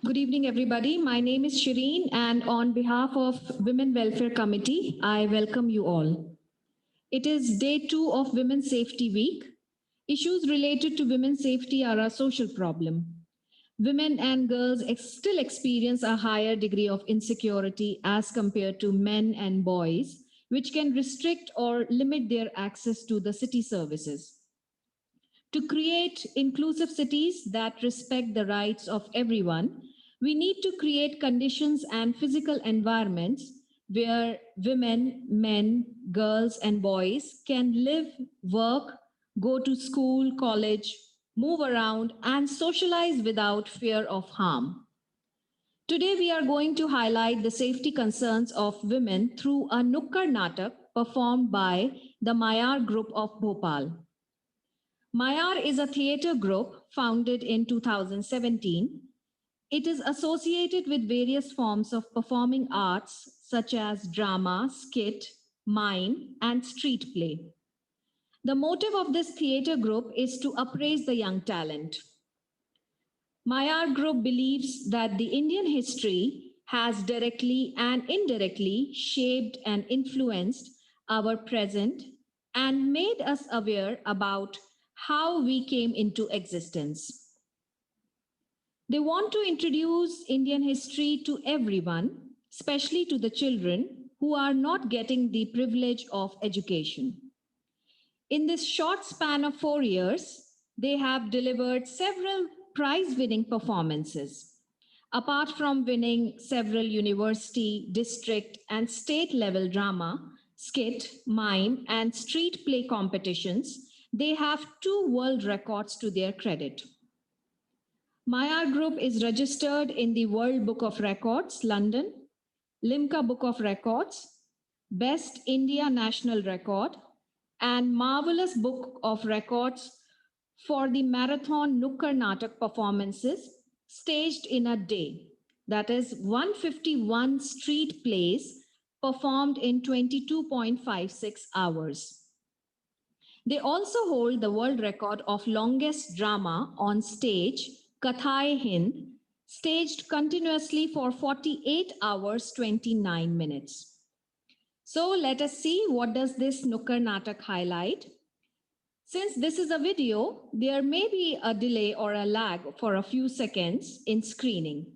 Good evening, everybody. My name is Shireen, and on behalf of Women Welfare Committee, I welcome you all. It is day 2 of Women's Safety Week. Issues related to women's safety are a social problem. Women and girls still experience a higher degree of insecurity as compared to men and boys, which can restrict or limit their access to the city services. To create inclusive cities that respect the rights of everyone, we need to create conditions and physical environments where women, men, girls, and boys can live, work, go to school, college, move around, and socialize without fear of harm. Today, we are going to highlight the safety concerns of women through a Nukkar Natak performed by the Mayar Group of Bhopal. Mayar is a theatre group founded in 2017. It is associated with various forms of performing arts such as drama, skit, mime, and street play. The motive of this theatre group is to appraise the young talent. Mayar Group believes that the Indian history has directly and indirectly shaped and influenced our present and made us aware about how we came into existence. They want to introduce Indian history to everyone, especially to the children who are not getting the privilege of education. In this short span of 4 years, they have delivered several prize winning performances. Apart from winning several university, district, and state level drama, skit, mime, and street play competitions, they have 2 world records to their credit. Mayar Group is registered in the World Book of Records, London, Limca Book of Records, Best India National Record, and Marvelous Book of Records for the marathon Nukkar Natak performances staged in a day. That is 151 street plays performed in 22.56 hours. They also hold the world record of longest drama on stage, Kathae-Hind, staged continuously for 48 hours 29 minutes. So let us see what does this Nukkar Natak highlight. Since this is a video, there may be a delay or a lag for a few seconds in screening.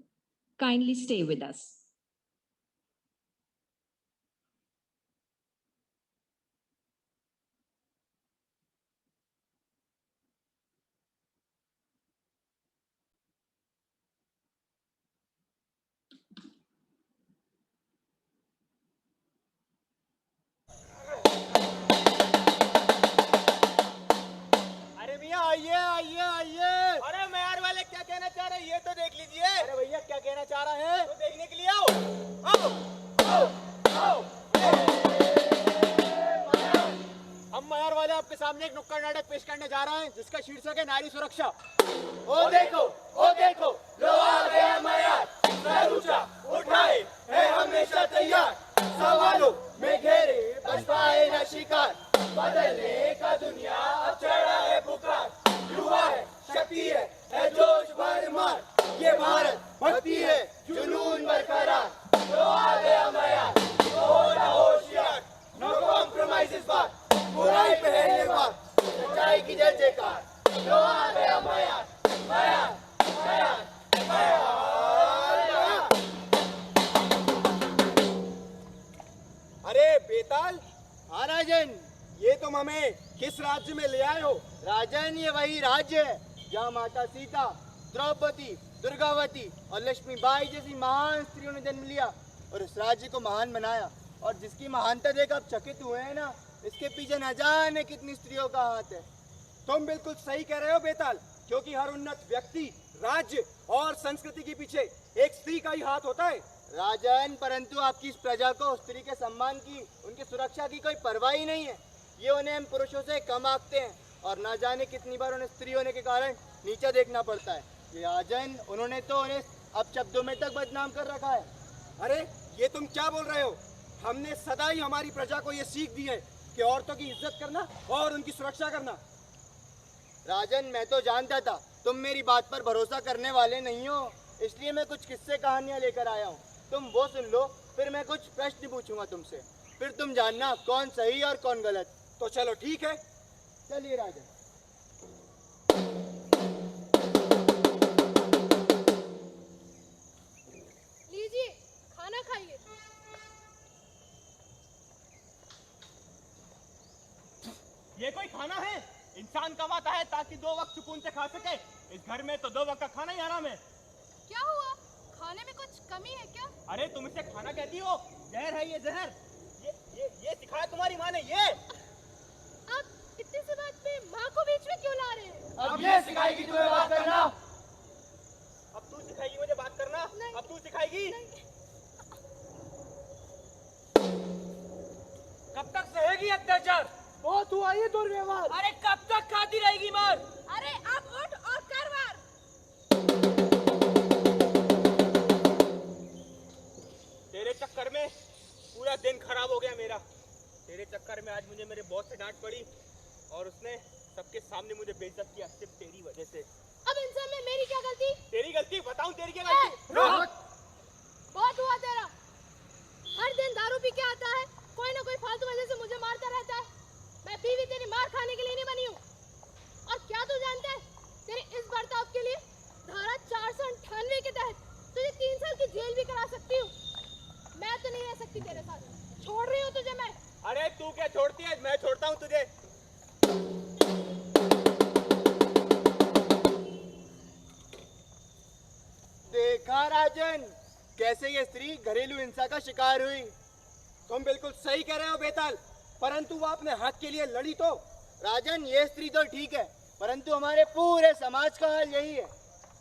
Kindly stay with us. अरे भैया आइए आइए आइए। अरे मैयार वाले क्या कहना चाह रहे हैं ये तो देख लीजिए। अरे भैया क्या कहना चाह रहे हैं तो देखने के लिए आओ आओ आओ आओ। हम मैयार वाले आपके सामने एक नुक्कड़ नाटक पेश करने जा रहे हैं जिसका शीर्षक है नारी सुरक्षा। ओ देखो लो आ गया मैयार, सर ऊंचा उठाए है हमेशा तैयार, सवालों में घेरे बच पाए न शिकार, बदलने का दुनिया अब चढ़ा है पुकार, युवा है शक्ति है जोश भरमार, ये भारत भक्ति है जुनून बरकरार, तो आ गया मैयार तो होना होशियार, नो कॉम्प्रोमाइज इस बार, बुराई पे है ये बात, सच्चाई की जय जयकार, तो आ गया मैयार मैयार मैयार मैयार। अरे बेताल, हाँ राजन, ये तुम हमें किस राज्य में ले आए हो? राजन ये वही राज्य है जहाँ माता सीता, द्रौपदी, दुर्गावती और लक्ष्मीबाई जैसी महान स्त्रियों ने जन्म लिया और इस राज्य को महान बनाया, और जिसकी महानता देख आप चकित हुए हैं ना, इसके पीछे न जाने कितनी स्त्रियों का हाथ है। तुम बिल्कुल सही कह रहे हो बेताल, क्योंकि हर उन्नत व्यक्ति, राज्य और संस्कृति के पीछे एक स्त्री का ही हाथ होता है। राजन, परंतु आपकी इस प्रजा को स्त्री के सम्मान की, उनकी सुरक्षा की कोई परवाह ही नहीं है। ये उन्हें हम पुरुषों से कम आंकते हैं और ना जाने कितनी बार उन्हें स्त्री होने के कारण नीचे देखना पड़ता है। ये राजन, उन्होंने तो उन्हें अब शब्दों में तक बदनाम कर रखा है। अरे ये तुम क्या बोल रहे हो? हमने सदा ही हमारी प्रजा को ये सीख दी है कि औरतों की इज्जत करना और उनकी सुरक्षा करना। राजन, मैं तो जानता था तुम मेरी बात पर भरोसा करने वाले नहीं हो, इसलिए मैं कुछ किस्से कहानियां लेकर आया हूँ। तुम वो सुन लो, फिर मैं कुछ प्रश्न पूछूंगा तुमसे, फिर तुम जानना कौन सही और कौन गलत। तो चलो ठीक है, चलिए राजन। लीजिए, खाना खाइए। ये कोई खाना है? इंसान कमाता है ताकि 2 वक्त सुकून से खा सके। इस घर में तो 2 वक्त का खाना ही हराम है। क्या हुआ? खाने में कुछ कमी है क्या? अरे तुम इसे खाना कहती हो? जहर है ये, जहर। ये सिखाया तुम्हारी माँ ने ये? आप इतनी सी बात पे माँ को बीच में क्यों ला रहे हैं? अब ये सिखाएगी तुम्हें बात करना? अब तू सिखाएगी मुझे बात करना? नहीं। अब तू सिखाएगी? नहीं। कब तक सहेगी अत्याचार? बहुत हुआ ये दुर्व्यवहार। अरे कब तक खाती रहेगी मार? अरे आप उठ और कर वार। तेरे चक्कर में पूरा दिन खराब हो गया मेरा। तेरे चक्कर में आज मुझे मेरे बॉस से डांट पड़ी और उसने सबके सामने मुझे बेइज्जत किया, सिर्फ तेरी वजह से। अब इन सब में मेरी क्या गलती? तेरी गलती? बताऊं तेरी क्या गलती? बहुत हुआ तेरा। हर दिन दारू पी के आता है, कोई ना कोई फालतू वजह से मुझे मारता रहता है। मैं बीवी तेरी मार खाने के लिए नहीं बनी हूँ। और क्या तू जानता है, तेरे इस बर्ताव के लिए धारा 498 के तहत तुझे 3 साल की जेल भी करा सकती हूँ। मैं तो नहीं रह सकती तेरे साथ, छोड़ रही हूँ तुझे मैं। अरे तू क्या छोड़ती है? मैं छोड़ता हूँ तुझे। देखा राजन, कैसे ये स्त्री घरेलू हिंसा का शिकार हुई। तुम बिल्कुल सही कह रहे हो बेताल, परंतु वो अपने हक के लिए लड़ी तो। राजन, ये स्त्री तो ठीक है, परंतु हमारे पूरे समाज का हाल यही है।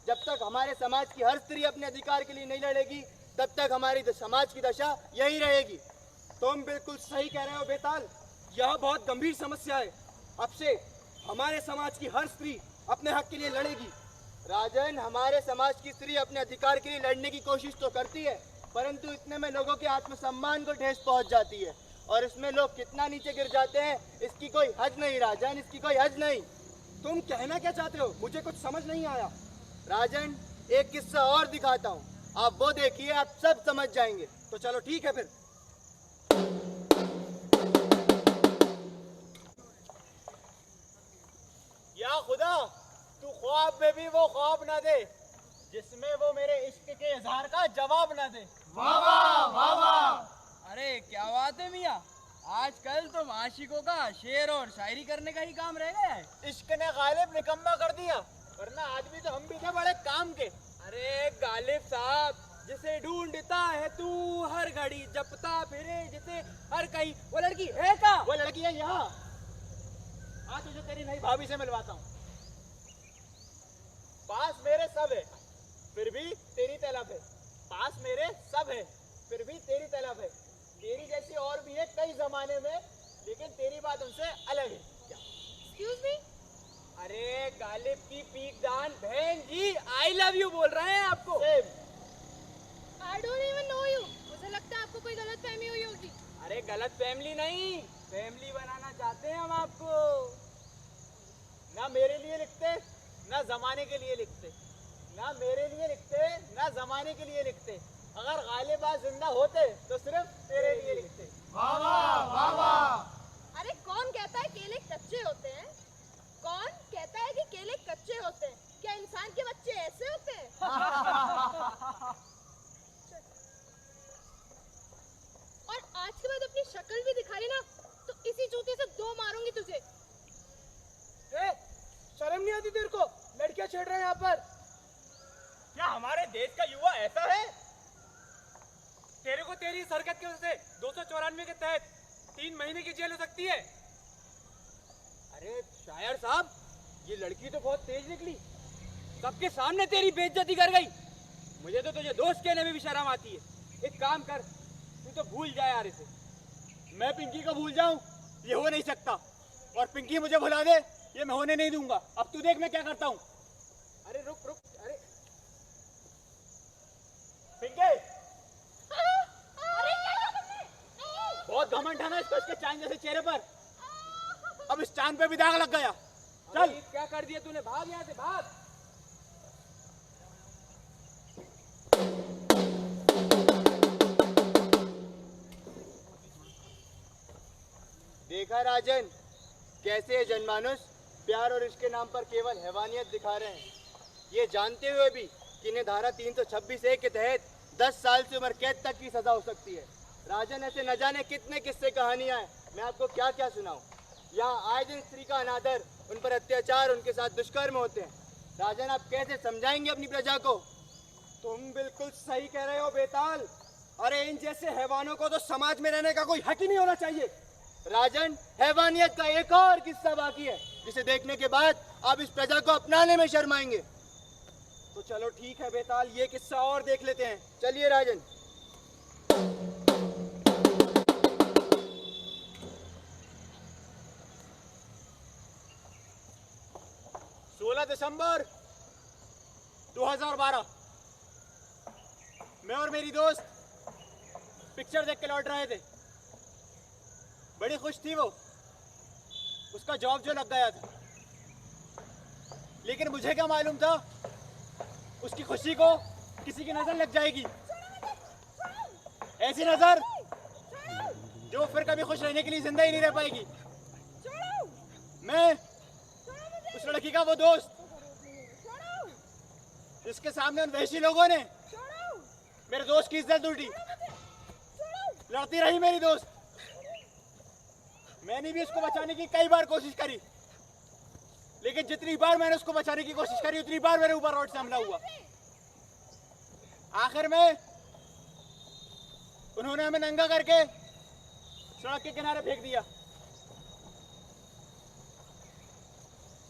जब तक हमारे समाज की हर स्त्री अपने अधिकार के लिए नहीं लड़ेगी, तब तक हमारी समाज की दशा यही रहेगी। तुम बिल्कुल सही कह रहे हो बेताल, यह बहुत गंभीर समस्या है। अब से हमारे समाज की हर स्त्री अपने हक के लिए लड़ेगी। राजन, हमारे समाज की स्त्री अपने अधिकार के लिए लड़ने की कोशिश तो करती है, परंतु इतने में लोगों के आत्मसम्मान को ठेस पहुंच जाती है और इसमें लोग कितना नीचे गिर जाते हैं, इसकी कोई हद नहीं राजन, इसकी कोई हद नहीं। तुम कहना क्या चाहते हो? मुझे कुछ समझ नहीं आया। राजन, एक किस्सा और दिखाता हूँ, आप वो देखिए, आप सब समझ जाएंगे। तो चलो ठीक है फिर। या खुदा, तू ख्वाब में भी वो ख्वाब ना दे जिसमें वो मेरे इश्क के इजहार का जवाब ना दे। वाह वाह वाह वाह। अरे क्या बात है मियाँ, आजकल तो आशिकों का शेर और शायरी करने का ही काम रह गया है। इश्क ने गालिब निकम्मा कर दिया, वरना आदमी तो हम भी थे बड़े काम के। अरे गालिब साहब, जिसे ढूंढता है तू हर घड़ी, जपता फिरे जिसे हर कहीं, वो लड़की है कहाँ? वो लड़की है यहाँ। हाँ, तुझे तेरी नई भाभी से मिलवाता हूँ। पास मेरे सब है, फिर भी तेरी तलब है। पास मेरे सब है, फिर भी तेरी तलब है। तेरी जैसी और भी है कई जमाने में, लेकिन तेरी बात उनसे अलग है। क्या? Excuse me. अरे गालिब की पीक दान बहन जी, आई लव यू बोल रहे हैं आपको। I don't even know you. मुझे लगता है आपको कोई गलतफहमी हुई होगी। अरे गलत फैमिली नहीं, फैमिली बनाना चाहते हैं हम आपको। ना मेरे लिए लिखते, ना जमाने के लिए लिखते। ना मेरे लिए लिखते, ना जमाने के लिए लिखते। अगर गालिब आज जिंदा होते तो सिर्फ तेरे लिए लिखते। वाह वाह वाह वाह। अरे कौन कहता है केले कच्चे होते हैं? कौन कहता है कि केले कच्चे होते हैं? क्या इंसान के बच्चे ऐसे होते हैं? और आज के बाद अपनी शक्ल भी दिखाई ना, तो इसी जूते से 2 मारूंगी तुझे। शर्म नहीं आती तेरे को? लड़कियां छेड़ रहे हैं यहाँ पर। क्या हमारे देश का युवा ऐसा है? तेरे को तेरी इस हरकत की वजह से 294 के तहत 3 महीने की जेल हो सकती है। अरे शायर साहब, ये लड़की तो बहुत तेज निकली, सबके सामने तेरी बेइज्जती कर गई। मुझे तो तुझे दोस्त कहने में भी शर्म आती है। एक काम कर, तू तो भूल जाए यार इसे। मैं पिंकी को भूल जाऊं? ये हो नहीं सकता। और पिंकी मुझे भुला दे, ये मैं होने नहीं दूंगा। अब तू देख मैं क्या करता हूँ। अरे रुक रुक, अरे पिंके, अरे क्या किया तुमने? बहुत घमंड है ना इसको, इसके चांद जैसे चेहरे पर। अब इस चांद पे भी दाग लग गया। चल। क्या कर दिया तूने? भाग यहाँ से, भाग। देखा राजन, कैसे ये जनमानुस प्यार और इसके नाम पर केवल हैवानियत दिखा रहे हैं, ये जानते हुए भी कि इन्हें धारा 326 के तहत 10 साल से उम्र कैद तक की सजा हो सकती है। राजन, ऐसे न जाने कितने किस्से कहानियां हैं, मैं आपको क्या क्या सुनाऊं। यहाँ आए दिन स्त्री का अनादर, उन पर अत्याचार, उनके साथ दुष्कर्म होते हैं। राजन, आप कैसे समझाएंगे अपनी प्रजा को? तुम बिल्कुल सही कह रहे हो बेताल। अरे इन जैसे हैवानों को तो समाज में रहने का कोई हक ही नहीं होना चाहिए। राजन, हैवानियत का एक और किस्सा बाकी है, जिसे देखने के बाद आप इस प्रजा को अपनाने में शर्माएंगे। तो चलो ठीक है बेताल, ये किस्सा और देख लेते हैं। चलिए राजन। 16 दिसंबर 2012 मैं और मेरी दोस्त पिक्चर देख के लौट रहे थे। बड़ी खुश थी वो, उसका जॉब जो लग गया था। लेकिन मुझे क्या मालूम था उसकी खुशी को किसी की नजर लग जाएगी। ऐसी नजर जो फिर कभी खुश रहने के लिए जिंदा ही नहीं रह पाएगी। मैं उस लड़की का वो दोस्त जिसके सामने उन वैशी लोगों ने मेरे दोस्त की इज्जत लूटी। लड़ती रही मेरी दोस्त। मैंने भी उसको बचाने की कई बार कोशिश करी, लेकिन जितनी बार मैंने उसको बचाने की कोशिश करी उतनी बार मेरे ऊपर रोड से हमला हुआ। आखिर में उन्होंने हमें नंगा करके सड़क के किनारे फेंक दिया।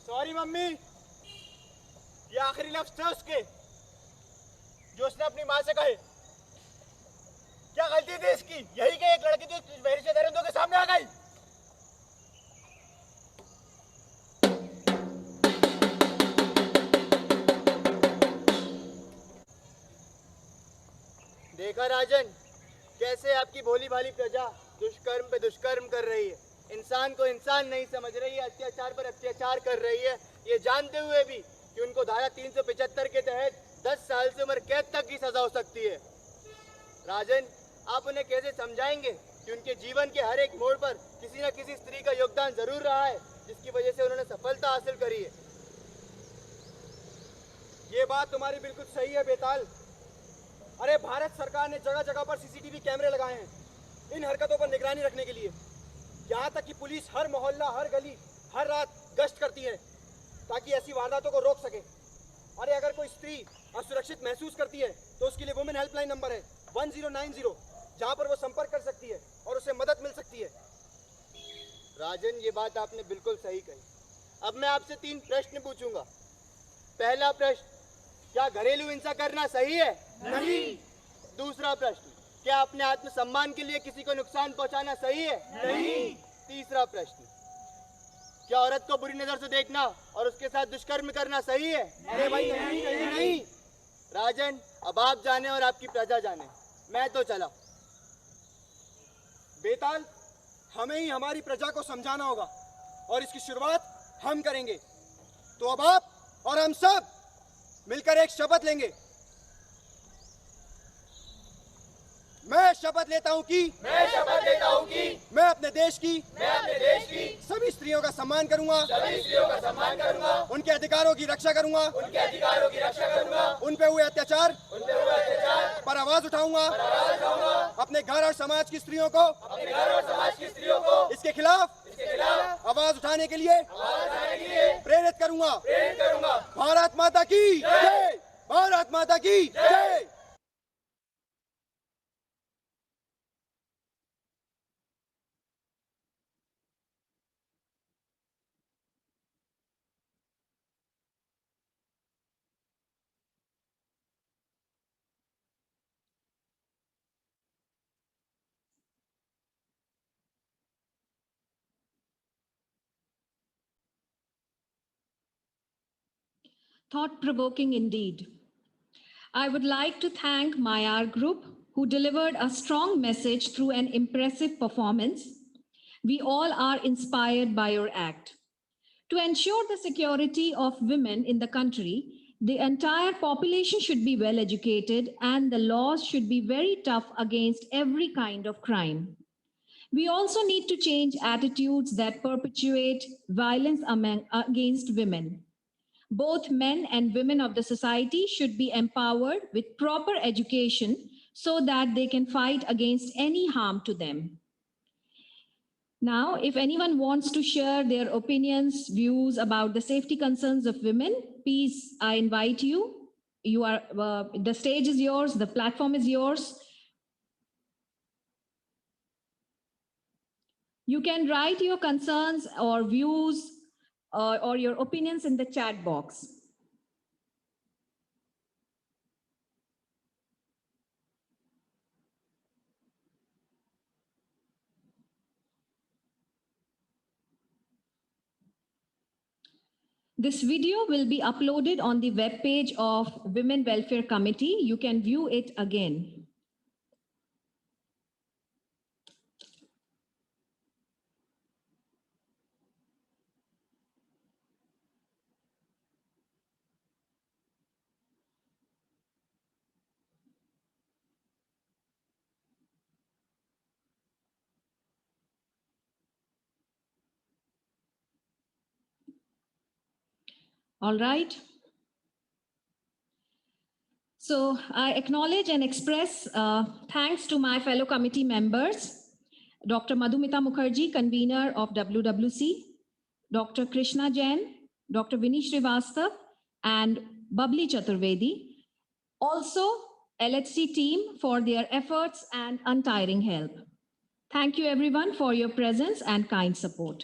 सॉरी मम्मी, ये आखिरी लफ्ज थे उसके जो उसने अपनी माँ से कहे। क्या गलती थी इसकी? यही कि एक लड़की जो बहरी से दरिंदों के सामने आ गई। देखा राजन, कैसे आपकी भोली भाली प्रजा दुष्कर्म पे दुष्कर्म कर रही है, इंसान को इंसान नहीं समझ रही है, अत्याचार पर अत्याचार कर रही है, ये जानते हुए भी कि उनको धारा 375 के तहत 10 साल से उम्र कैद तक की सजा हो सकती है। राजन, आप उन्हें कैसे समझाएंगे कि उनके जीवन के हर एक मोड़ पर किसी न किसी स्त्री का योगदान जरूर रहा है, जिसकी वजह से उन्होंने सफलता हासिल करी है। ये बात तुम्हारी बिल्कुल सही है बेताल। अरे भारत सरकार ने जगह जगह पर सीसीटीवी कैमरे लगाए हैं इन हरकतों पर निगरानी रखने के लिए। यहाँ तक कि पुलिस हर मोहल्ला, हर गली, हर रात गश्त करती है ताकि ऐसी वारदातों को रोक सके। अरे अगर कोई स्त्री असुरक्षित महसूस करती है तो उसके लिए वुमेन हेल्पलाइन नंबर है 1090, जहाँ पर वो संपर्क कर सकती है और उसे मदद मिल सकती है। राजन, ये बात आपने बिल्कुल सही कही। अब मैं आपसे 3 प्रश्न पूछूंगा। पहला प्रश्न, क्या घरेलू हिंसा करना सही है? नहीं। दूसरा प्रश्न, क्या अपने आत्मसम्मान के लिए किसी को नुकसान पहुंचाना सही है? नहीं। तीसरा प्रश्न, क्या औरत को बुरी नजर से देखना और उसके साथ दुष्कर्म करना सही है? अरे भाई नहीं, नहीं, नहीं। राजन, अब आप जाने और आपकी प्रजा जाने, मैं तो चला। बेताल, हमें ही हमारी प्रजा को समझाना होगा और इसकी शुरुआत हम करेंगे। तो अब आप और हम सब मिलकर एक शपथ लेंगे। मैं शपथ लेता हूं कि मैं अपने देश की सभी स्त्रियों का सम्मान करूंगा, उनके अधिकारों की रक्षा करूंगा, उन पे हुए अत्याचार पर आवाज उठाऊंगा, अपने घर और समाज की स्त्रियों को इसके खिलाफ आवाज उठाने के लिए प्रेरित करूंगा। भारत माता की जय! भारत माता की जय! Thought-provoking indeed. I would like to thank Mayar Group, who delivered a strong message through an impressive performance. We all are inspired by your act. To ensure the security of women in the country, The entire population should be well educated, and the laws should be very tough against every kind of crime. We also need to change attitudes that perpetuate violence against women. Both men and women of the society should be empowered with proper education so that they can fight against any harm to them. Now, if anyone wants to share their opinions, views about the safety concerns of women, please, I invite you. The stage is yours, the platform is yours. You can write your concerns or views or your opinions in the chat box. This video will be uploaded on the webpage of Women Welfare Committee. You can view it again. All right. So I acknowledge and express thanks to my fellow committee members, Dr. Madhumita Mukherjee, convener of WWC, Dr. Krishna Jain, Dr. Vinny Srivastav, and Babli Chaturvedi. Also, LHC team for their efforts and untiring help. Thank you everyone for your presence and kind support.